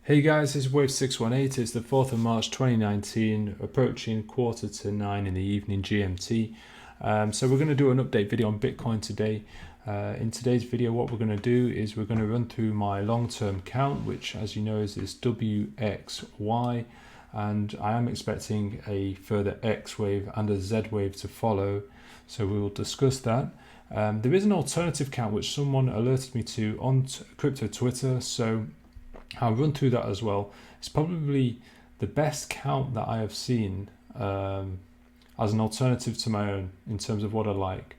Hey guys, this is Wave 618. It's the 4th of March 2019, approaching 8:45 in the evening GMT. So we're going to do an update video on Bitcoin today. In today's video, what we're going to do is we're going to run through my long-term count, which as you know is this WXY, and I am expecting a further X wave and a Z wave to follow. So we will discuss that. There is an alternative count which someone alerted me to on crypto Twitter, so I'll run through that as well. It's probably the best count that I have seen as an alternative to my own in terms of what I like.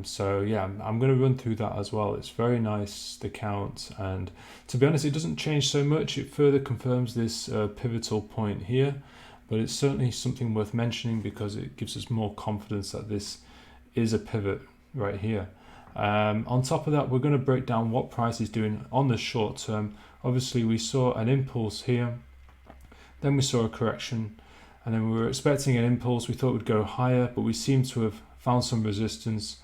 So yeah, I'm going to run through that as well. It's very nice, the count, and to be honest, it doesn't change so much. It further confirms this pivotal point here, but it's certainly something worth mentioning because it gives us more confidence that this is a pivot right here. On top of that, we're going to break down what price is doing on the short term. Obviously, we saw an impulse here, then we saw a correction, and then we were expecting an impulse. We thought it would go higher, but we seem to have found some resistance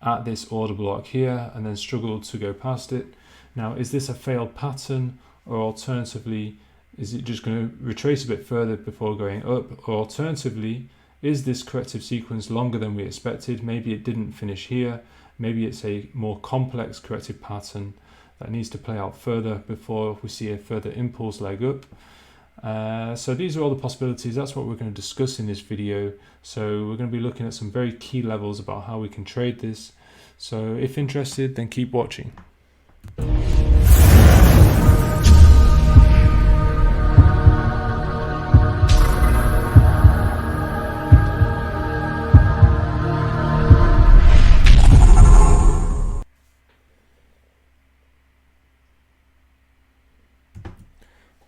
at this order block here and then struggled to go past it. Now, is this a failed pattern, or alternatively, is it just going to retrace a bit further before going up? Or alternatively, is this corrective sequence longer than we expected? Maybe it didn't finish here. Maybe it's a more complex corrective pattern that needs to play out further before we see a further impulse leg up. So these are all the possibilities. That's what we're going to discuss in this video. So we're going to be looking at some very key levels about how we can trade this. So if interested, then keep watching.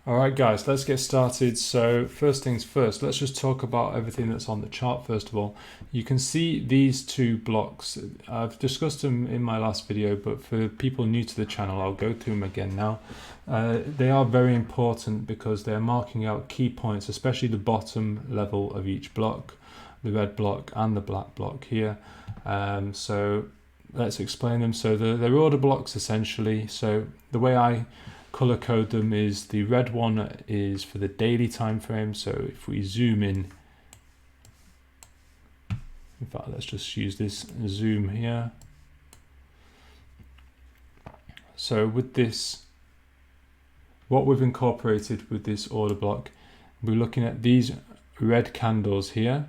Alright guys, let's get started. So first things first, let's just talk about everything that's on the chart first of all. You can see these two blocks. I've discussed them in my last video, but for people new to the channel, I'll go through them again now. They are very important because they're marking out key points, especially the bottom level of each block, the red block and the black block here. So let's explain them. So they're order blocks essentially. So the way I color code them is the red one is for the daily time frame. So if we zoom in fact, let's just use this zoom here. So with this, what we've incorporated with this order block, we're looking at these red candles here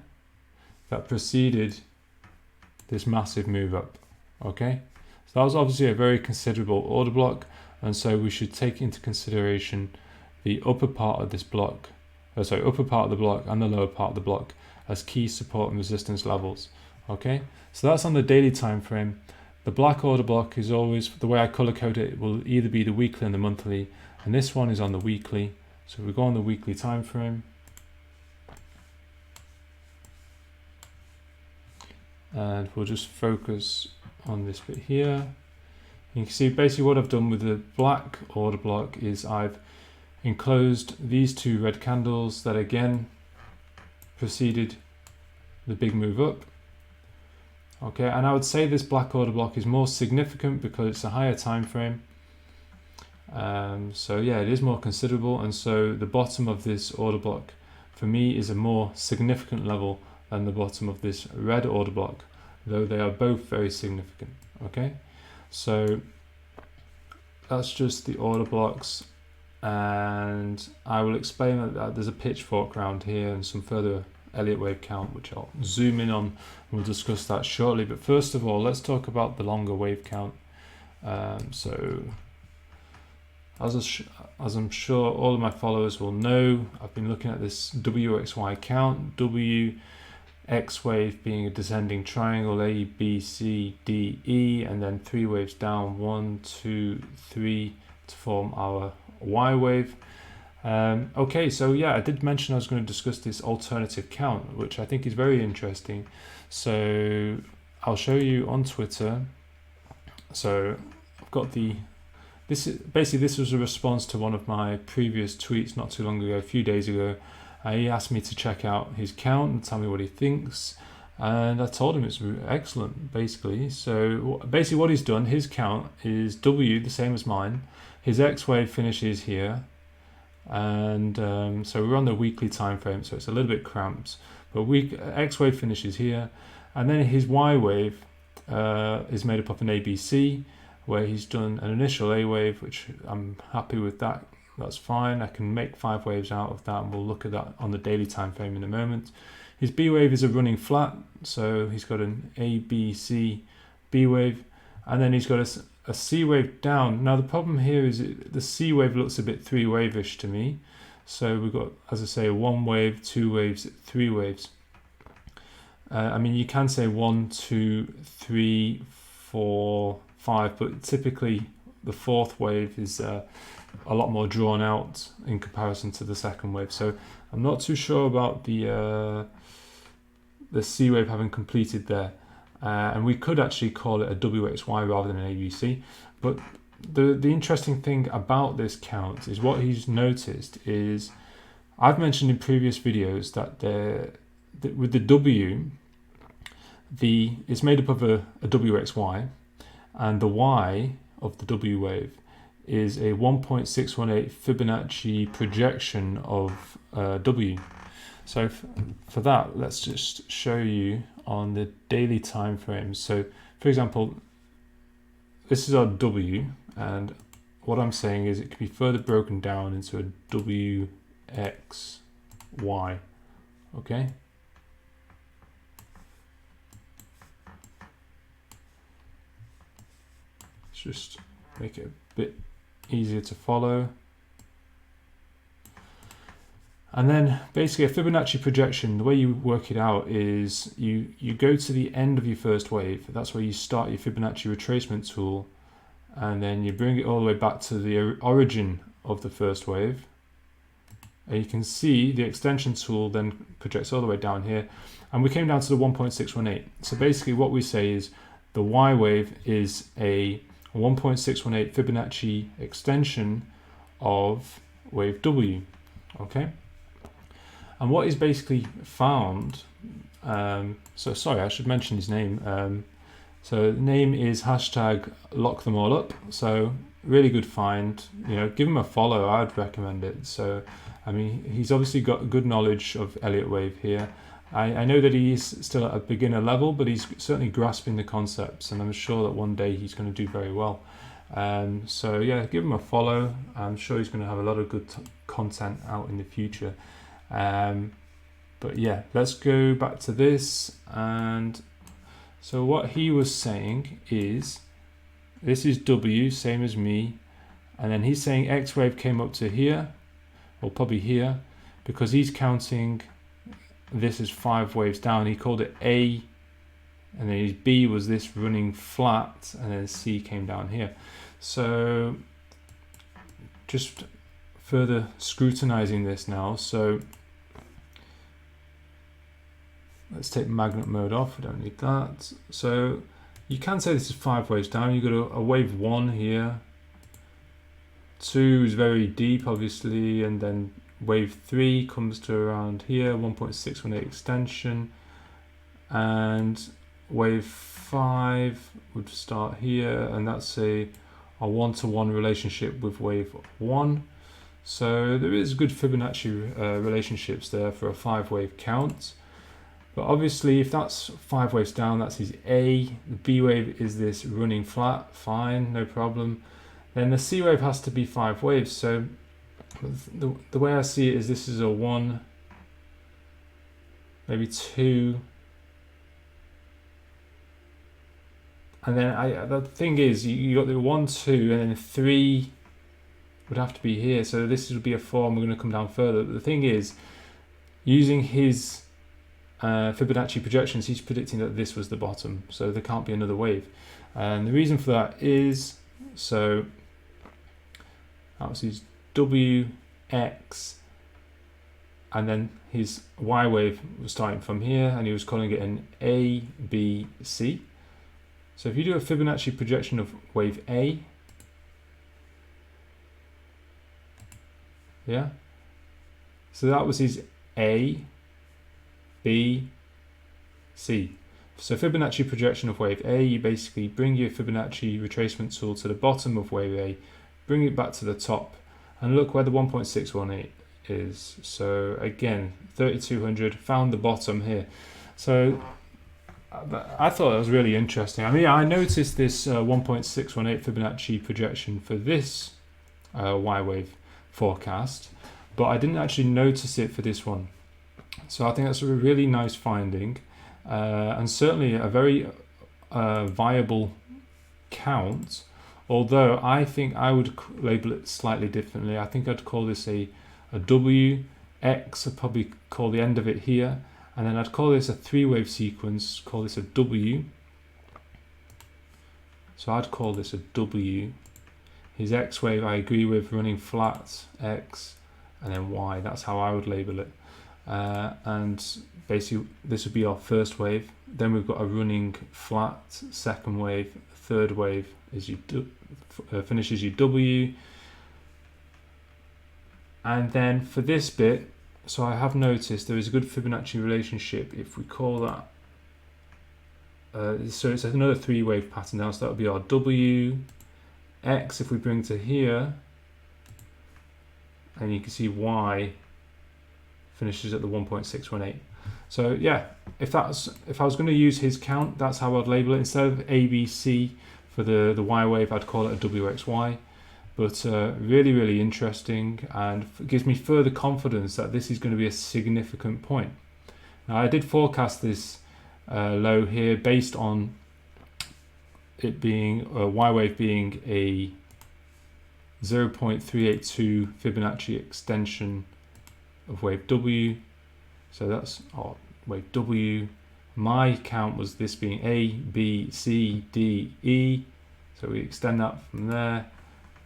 that preceded this massive move up. Okay, so that was obviously a very considerable order block. And so we should take into consideration the upper part of this block, upper part of the block and the lower part of the block as key support and resistance levels. Okay, so that's on the daily time frame. The black order block is always, the way I color code it, will either be the weekly and the monthly, and this one is on the weekly. So we go on the weekly time frame, and we'll just focus on this bit here. You can see basically what I've done with the black order block is I've enclosed these two red candles that again preceded the big move up. Okay, and I would say this black order block is more significant because it's a higher time frame. So yeah, it is more considerable, and so the bottom of this order block for me is a more significant level than the bottom of this red order block, though they are both very significant. Okay. So that's just the order blocks, and I will explain that there's a pitchfork around here and some further Elliott wave count, which I'll zoom in on, and we'll discuss that shortly. But first of all, let's talk about the longer wave count. So as I'm sure all of my followers will know, I've been looking at this WXY count, X wave being a descending triangle, A, B, C, D, E, and then 3 waves down, 1, 2, 3 to form our Y wave. Okay, so yeah, I did mention I was going to discuss this alternative count, which I think is very interesting. So I'll show you on Twitter. So I've got this was a response to one of my previous tweets not too long ago, a few days ago. He asked me to check out his count and tell me what he thinks, and I told him it's excellent, basically. So basically what he's done, his count is W, the same as mine. His X wave finishes here, and so we're on the weekly time frame, so it's a little bit cramped, but X wave finishes here, and then his Y wave is made up of an ABC, where he's done an initial A wave, which I'm happy with that. That's fine. I can make 5 waves out of that, and we'll look at that on the daily time frame in a moment. His B wave is a running flat, so he's got an A, B, C, B wave, and then he's got a C wave down. Now the problem here is the C wave looks a bit 3 wave-ish to me. So we've got, as I say, 1 wave, 2 waves, 3 waves. I mean, you can say 1, 2, 3, 4, 5, but typically the 4th wave is a lot more drawn out in comparison to the 2nd wave. So I'm not too sure about the C wave having completed there. And we could actually call it a WXY rather than an ABC. But the interesting thing about this count is what he's noticed is, I've mentioned in previous videos that with the W, it's made up of a WXY, and the Y of the W wave is a 1.618 Fibonacci projection of W. So for that, let's just show you on the daily time frames. So for example, this is our W, and what I'm saying is it can be further broken down into a WXY. Okay. Let's just make it a bit easier to follow. And then basically a Fibonacci projection, the way you work it out is you go to the end of your first wave. That's where you start your Fibonacci retracement tool, and then you bring it all the way back to the origin of the first wave. And you can see the extension tool then projects all the way down here, and we came down to the 1.618. So basically what we say is the Y wave is a 1.618 Fibonacci extension of wave W. Okay. And what is basically found, so sorry, I should mention his name. So the name is #LockThemAllUp. So really good find. You know, give him a follow. I'd recommend it. So I mean, he's obviously got good knowledge of Elliott wave here. I know that he's still at a beginner level, but he's certainly grasping the concepts, and I'm sure that one day he's going to do very well. So yeah, give him a follow. I'm sure he's going to have a lot of good content out in the future. But yeah, let's go back to this. And so what he was saying is, this is W, same as me, and then he's saying X wave came up to here, or probably here, because he's counting this as 5 waves down. He called it A, and then his B was this running flat, and then C came down here. So just further scrutinizing this now. So let's take magnet mode off, we don't need that. So you can say this is 5 waves down. You've got a wave 1 here, 2 is very deep obviously, and then wave 3 comes to around here, 1.618 extension, and wave 5 would start here, and that's a 1-to-1 relationship with wave 1. So there is good Fibonacci relationships there for a 5 wave count. But obviously if that's 5 waves down, that's his A. The B wave is this running flat, fine, no problem. Then the C wave has to be 5 waves. So the way I see it is this is a 1, maybe 2. And then the thing is, you got the 1, 2, and then 3 would have to be here. So this would be a 4, and we're going to come down further. But the thing is, using his Fibonacci projections, he's predicting that this was the bottom. So there can't be another wave. And the reason for that is, so that was his WX, and then his Y wave was starting from here, and he was calling it an ABC. So if you do a Fibonacci projection of wave A, yeah, so that was his A, B, C. So Fibonacci projection of wave A, you basically bring your Fibonacci retracement tool to the bottom of wave A, bring it back to the top, and look where the 1.618 is. So again, 3200, found the bottom here. So I thought that was really interesting. I mean, I noticed this 1.618 Fibonacci projection for this Y wave forecast, but I didn't actually notice it for this one. So I think that's a really nice finding, and certainly a very viable count, although I think I would label it slightly differently. I think I'd call this a W, X, I'd probably call the end of it here, and then I'd call this a 3-wave sequence, call this a W. So I'd call this a W. His X wave I agree with, running flat, X, and then Y. That's how I would label it. And basically this would be our first wave. Then we've got a running flat, second wave, third wave is you finishes your W. And then for this bit, so I have noticed there is a good Fibonacci relationship if we call that. So it's another 3-wave pattern now, so that would be our W, X if we bring to here, and you can see Y finishes at the 1.618. So yeah, if I was going to use his count, that's how I'd label it. Instead of ABC for the Y wave, I'd call it a WXY. But really interesting, and gives me further confidence that this is going to be a significant point. Now I did forecast this low here based on it being Y wave being a 0.382 Fibonacci extension of wave W. So that's our wave W. My count was this being A, B, C, D, E. So we extend that from there.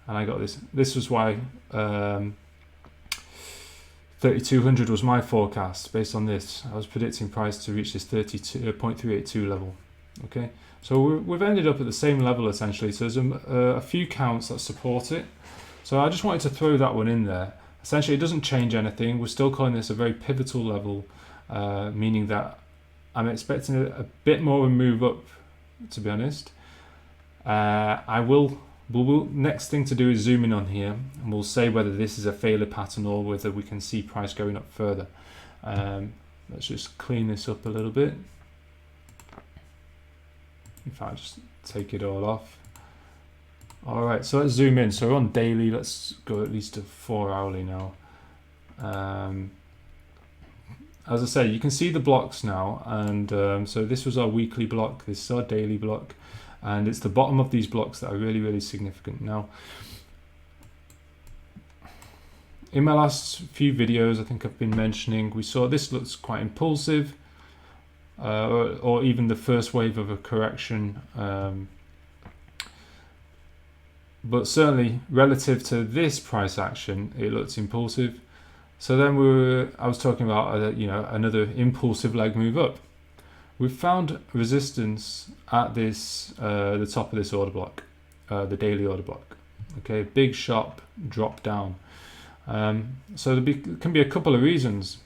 And I got this. This was why 3200 was my forecast based on this. I was predicting price to reach this 32.382 level. Okay, so we've ended up at the same level essentially. So there's a few counts that support it. So I just wanted to throw that one in there. Essentially, it doesn't change anything. We're still calling this a very pivotal level, meaning that I'm expecting a bit more of a move up, to be honest. Next thing to do is zoom in on here, and we'll say whether this is a failure pattern or whether we can see price going up further. Let's just clean this up a little bit. In fact, just take it all off. All right, so let's zoom in. So we're on daily. Let's go at least to 4 hourly now. As I say, you can see the blocks now, and so this was our weekly block. This is our daily block. And it's the bottom of these blocks that are really significant. Now, in my last few videos, I think I've been mentioning, we saw this looks quite impulsive, or even the first wave of a correction. But certainly relative to this price action, it looks impulsive. So then I was talking about another impulsive leg move up. We've found resistance at this the top of this order block, the daily order block. Okay, big sharp drop down. So there can be a couple of reasons.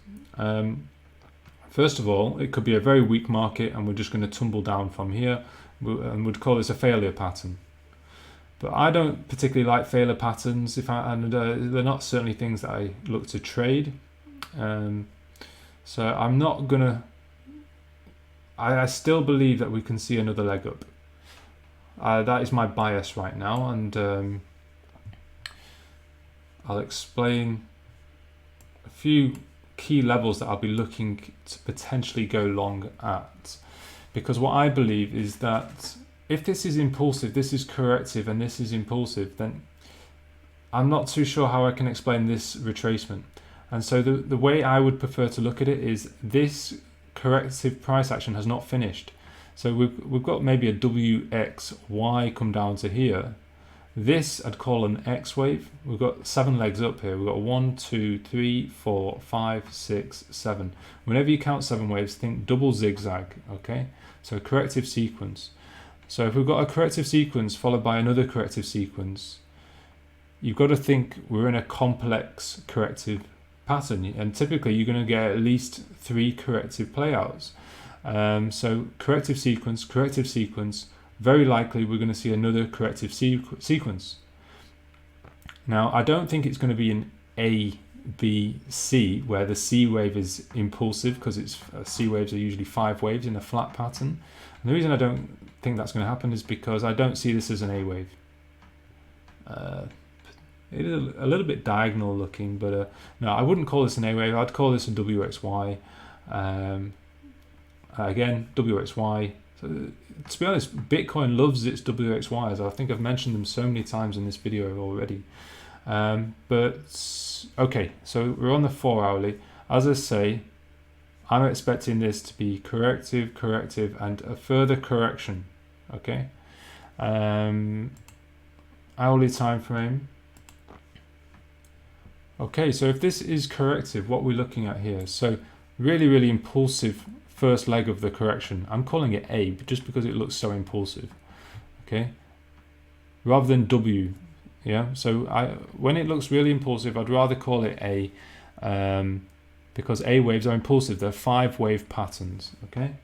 First of all, it could be a very weak market, and we're just going to tumble down from here, and we'd call this a failure pattern. But I don't particularly like failure patterns. They're not certainly things that I look to trade. So I'm not gonna. I still believe that we can see another leg up. That is my bias right now, and I'll explain a few key levels that I'll be looking to potentially go long at. Because what I believe is that if this is impulsive, this is corrective, and this is impulsive, then I'm not too sure how I can explain this retracement. And so the way I would prefer to look at it is this corrective price action has not finished. So we've got maybe a WXY come down to here. This I'd call an X wave. We've got 7 legs up here. We've got 1, 2, 3, 4, 5, 6, 7. Whenever you count 7 waves, think double zigzag. Okay, so corrective sequence. So if we've got a corrective sequence followed by another corrective sequence, you've got to think we're in a complex corrective pattern, and typically you're going to get at least 3 corrective playouts. So corrective sequence, very likely we're going to see another corrective sequence. Now, I don't think it's going to be an A, B, C, where the C wave is impulsive, because it's C waves are usually 5 waves in a flat pattern. And the reason I don't think that's going to happen is because I don't see this as an A wave. It is a little bit diagonal looking, but no, I wouldn't call this an A wave. I'd call this a WXY. Again, WXY. So, to be honest, Bitcoin loves its WXYs. I think I've mentioned them so many times in this video already. But okay, so we're on the 4 hourly. As I say, I'm expecting this to be corrective, corrective, and a further correction. Okay, hourly time frame. Okay, so if this is corrective, what we're looking at here, so really, really impulsive first leg of the correction. I'm calling it A, just because it looks so impulsive. Okay, rather than W. Yeah, so when it looks really impulsive, I'd rather call it A, because A waves are impulsive. They're 5 wave patterns. Okay.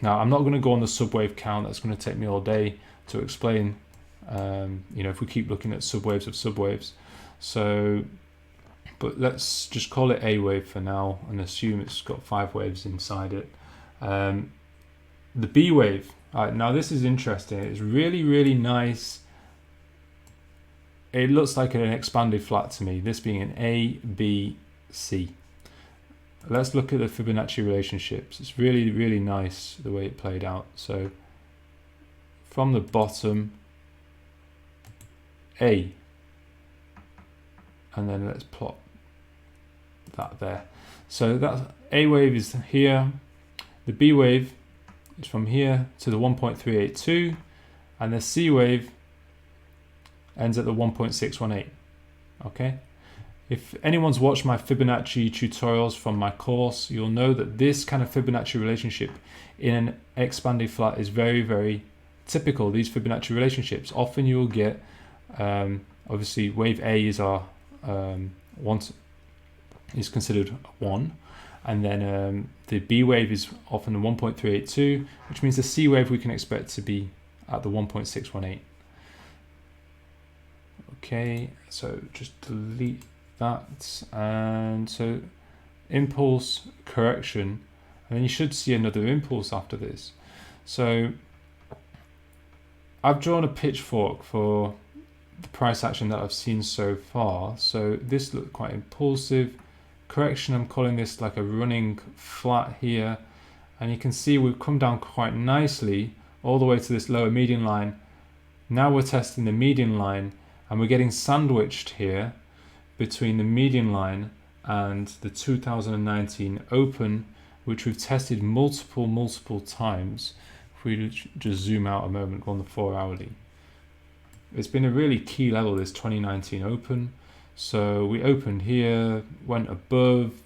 Now I'm not going to go on the subwave count. That's going to take me all day to explain. You know, if we keep looking at subwaves of subwaves. So, but let's just call it A wave for now and assume it's got 5 waves inside it. The B wave. Now this is interesting. It's really, really nice. It looks like an expanded flat to me, this being an A, B, C. Let's look at the Fibonacci relationships. It's really, really nice the way it played out. So from the bottom, A, and then let's plot that there. So that A wave is here, the B wave is from here to the 1.382, and the C wave ends at the 1.618. Okay, if anyone's watched my Fibonacci tutorials from my course, you'll know that this kind of Fibonacci relationship in an expanded flat is very, very typical. These Fibonacci relationships, often you'll get obviously wave A is our is considered 1, and then the B wave is often the 1.382, which means the C wave we can expect to be at the 1.618. Okay, so just delete that, and so impulse, correction, and then you should see another impulse after this. So I've drawn a pitchfork for the price action that I've seen so far. So this looked quite impulsive. Correction, I'm calling this like a running flat here, and you can see we've come down quite nicely all the way to this lower median line. Now we're testing the median line, and we're getting sandwiched here between the median line and the 2019 open, which we've tested multiple times. If we just zoom out a moment, go on the 4 hourly. It's been a really key level, this 2019 open. So we opened here, went above,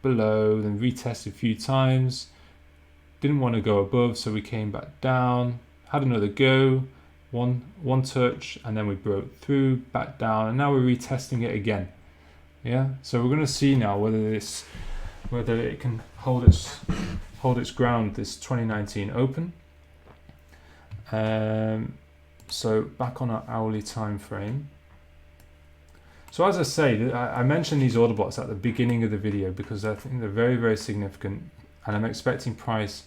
below, then retested a few times. Didn't want to go above, so we came back down, had another go, one touch, and then we broke through, back down, and now we're retesting it again. Yeah, so we're going to see now whether it can hold its ground, this 2019 open. So back on our hourly time frame. So as I say, I mentioned these order blocks at the beginning of the video because I think they're very, very significant, and I'm expecting price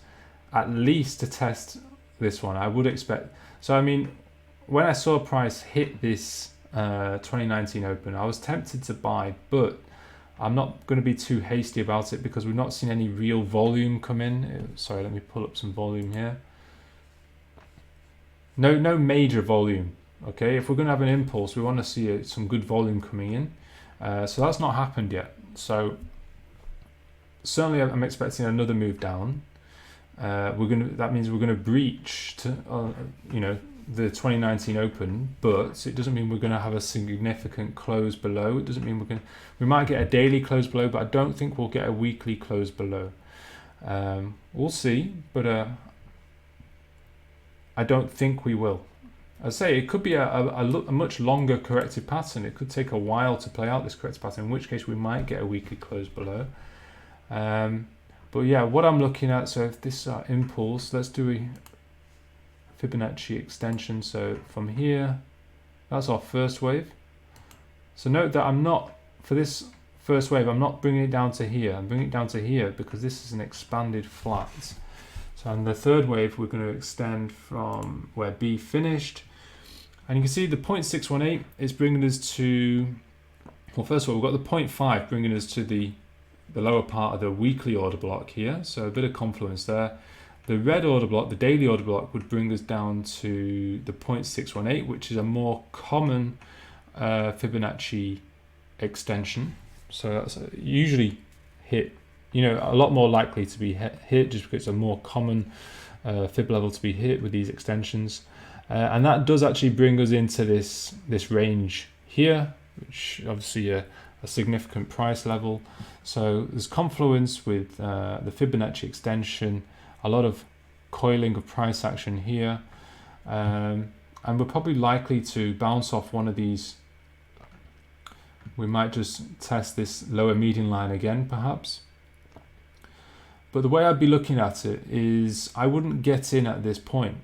at least to test this one. I would expect. So I mean, when I saw price hit this 2019 open, I was tempted to buy, but I'm not going to be too hasty about it because we've not seen any real volume come in. Sorry, let me pull up some volume here. No major volume. Okay, if we're going to have an impulse, we want to see some good volume coming in. So that's not happened yet. So certainly I'm expecting another move down. That means we're going to breach to the 2019 open, but it doesn't mean we're going to have a significant close below. It doesn't mean we might get a daily close below, but I don't think we'll get a weekly close below. We'll see, but I don't think we will. I say it could be a much longer corrective pattern. It could take a while to play out this corrective pattern, in which case we might get a weekly close below. But yeah, what I'm looking at, so if this is our impulse, let's do Fibonacci extension. So from here, that's our first wave. So note that I'm not, for this first wave, I'm not bringing it down to here. I'm bringing it down to here because this is an expanded flat. So on the third wave, we're going to extend from where B finished. And you can see the 0.618 is bringing us to, well, first of all, we've got the 0.5 bringing us to the lower part of the weekly order block here. So a bit of confluence there. The red order block, the daily order block, would bring us down to the 0.618, which is a more common Fibonacci extension. So that's usually hit, you know, a lot more likely to be hit just because it's a more common fib level to be hit with these extensions. And that does actually bring us into this range here, which obviously a significant price level. So there's confluence with the Fibonacci extension, a lot of coiling of price action here, and we're probably likely to bounce off one of these. We might just test this lower median line again, perhaps. But the way I'd be looking at it is I wouldn't get in at this point.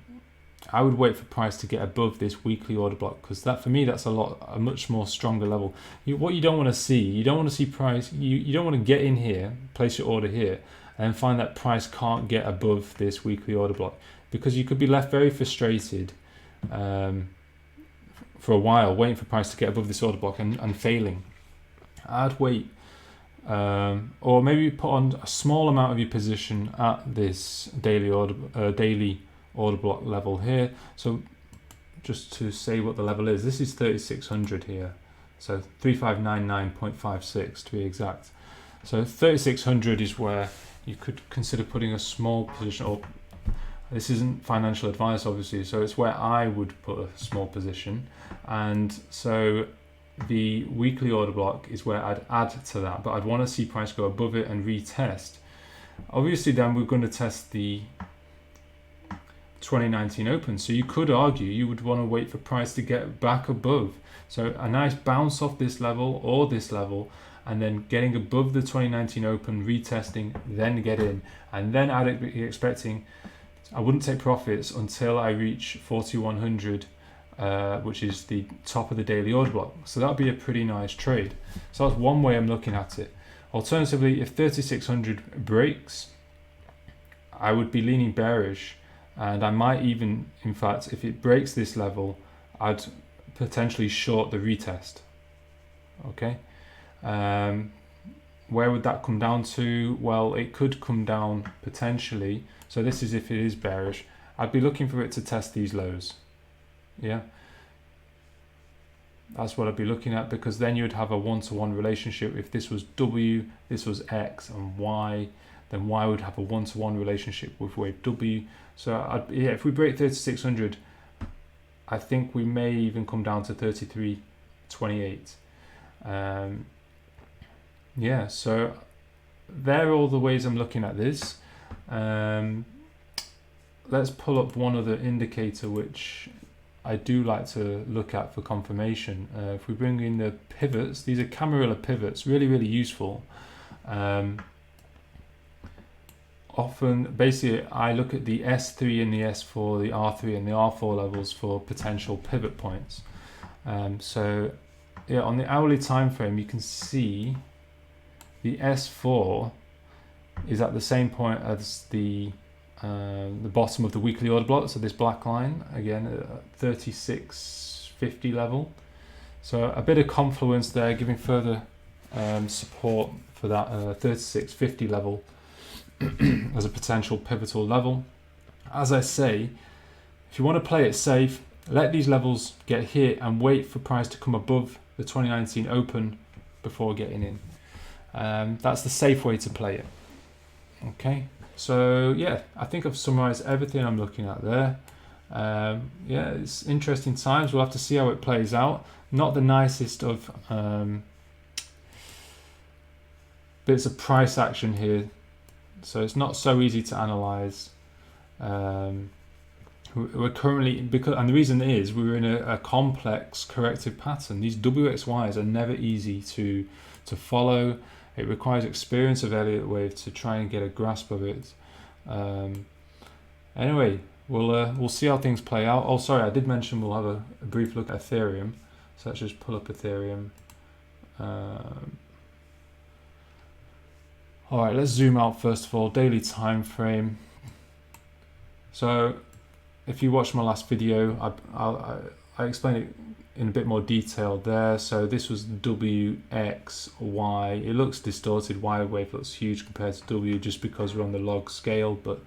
I would wait for price to get above this weekly order block, because that, for me, that's a much more stronger level. What you don't want to see, you don't want to see price, you don't want to get in here, place your order here, and find that price can't get above this weekly order block, because you could be left very frustrated for a while waiting for price to get above this order block and failing. I'd wait, or maybe put on a small amount of your position at this daily order block level here. So just to say what the level is, this is 3600 here, so 3599.56 to be exact. So 3600 is where you could consider putting a small position, or this isn't financial advice obviously, so it's where I would put a small position. And so the weekly order block is where I'd add to that, but I'd want to see price go above it and retest. Obviously then we're going to test the 2019 open, so you could argue you would want to wait for price to get back above, so a nice bounce off this level or this level, and then getting above the 2019 open, retesting, then get in. And then I'd be expecting, I wouldn't take profits until I reach 4100, which is the top of the daily order block. So that would be a pretty nice trade. So that's one way I'm looking at it. Alternatively, if 3600 breaks, I would be leaning bearish, and I might even, in fact, if it breaks this level, I'd potentially short the retest. Okay. Where would that come down to? Well, it could come down potentially. So this is if it is bearish. I'd be looking for it to test these lows. Yeah. That's what I'd be looking at, because then you'd have a one-to-one relationship. If this was W, this was X and Y, then Y would have a one-to-one relationship with wave W. So if we break 3600, I think we may even come down to 3328. Yeah, so they're all the ways I'm looking at this. Let's pull up one other indicator which I do like to look at for confirmation. If we bring in the pivots, these are Camarilla pivots, really useful. Often, basically, I look at the S3 and the S4, the R3 and the R4 levels for potential pivot points. So yeah, on the hourly time frame, you can see the S4 is at the same point as the bottom of the weekly order block. So this black line again at 3650 level. So a bit of confluence there, giving further support for that 3650 level as a potential pivotal level. As I say, if you want to play it safe, let these levels get hit and wait for price to come above the 2019 open before getting in. That's the safe way to play it. Okay, so yeah, I think I've summarized everything I'm looking at there. Yeah, it's interesting times. We'll have to see how it plays out. Not the nicest of bits of price action here, so it's not so easy to analyze. We're currently, and the reason is we're in a complex corrective pattern. These WXYs are never easy to follow. It requires experience of Elliott wave to try and get a grasp of it. Anyway, we'll see how things play out. Oh, sorry, I did mention we'll have a brief look at Ethereum. So let's just pull up Ethereum. All right, let's zoom out first of all. Daily time frame. So if you watched my last video, I explained it in a bit more detail there. So this was W, X, Y. It looks distorted. Y wave looks huge compared to W just because we're on the log scale. But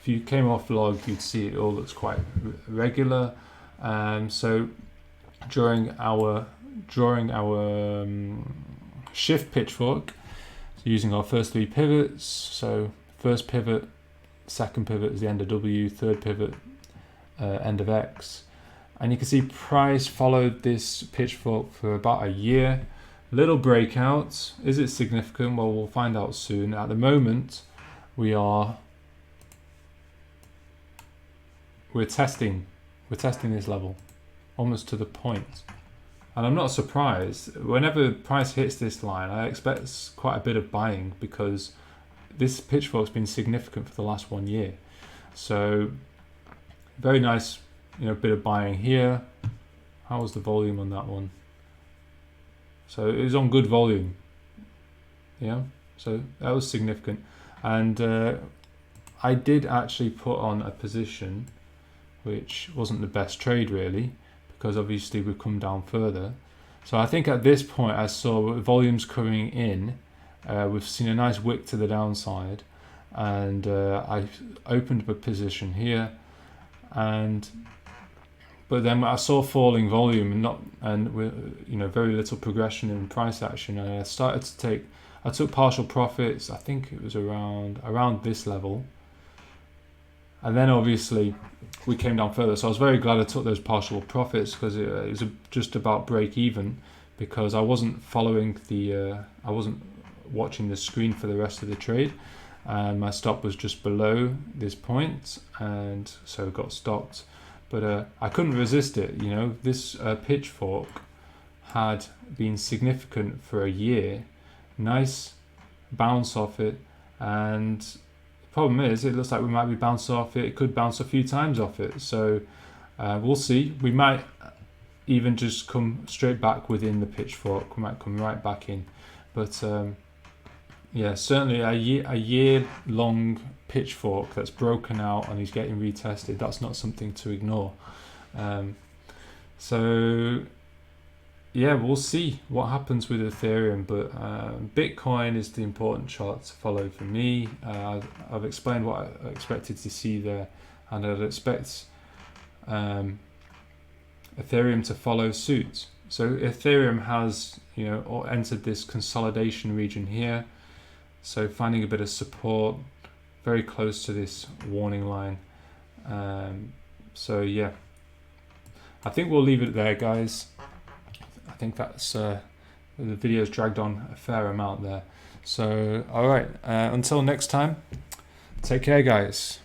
if you came off log, you'd see it all looks quite regular. So during our shift pitchfork, so using our first 3 pivots. So first pivot, second pivot is the end of W, third pivot, end of X. And you can see price followed this pitchfork for about a year. Little breakout. Is it significant? Well, we'll find out soon. At the moment, we're testing this level almost to the point. And I'm not surprised. Whenever price hits this line, I expect quite a bit of buying because this pitchfork's been significant for the last 1 year. So very nice, bit of buying here. How was the volume on that one? So it was on good volume. Yeah, so that was significant. And I did actually put on a position which wasn't the best trade really, because obviously we've come down further. So I think at this point I saw volumes coming in. We've seen a nice wick to the downside, and I opened a position here, but then I saw falling volume and very little progression in price action, and I took partial profits. I think it was around this level, and then obviously we came down further. So I was very glad I took those partial profits because it was just about break even, because I wasn't following I wasn't watching the screen for the rest of the trade, and my stop was just below this point, and so it got stopped. But I couldn't resist it. This pitchfork had been significant for a year. Nice bounce off it, and the problem is it looks like we might be bouncing off it. It could bounce a few times off it. So we'll see. We might even just come straight back within the pitchfork. We might come right back in. But yeah, certainly a year-long pitchfork that's broken out and he's getting retested, that's not something to ignore. So yeah, we'll see what happens with Ethereum, but Bitcoin is the important chart to follow for me. I've explained what I expected to see there, and I'd expect Ethereum to follow suit. So Ethereum has entered this consolidation region here, so finding a bit of support very close to this warning line. So yeah, I think we'll leave it there, guys. I think that's the video's dragged on a fair amount there. So all right, until next time, take care, guys.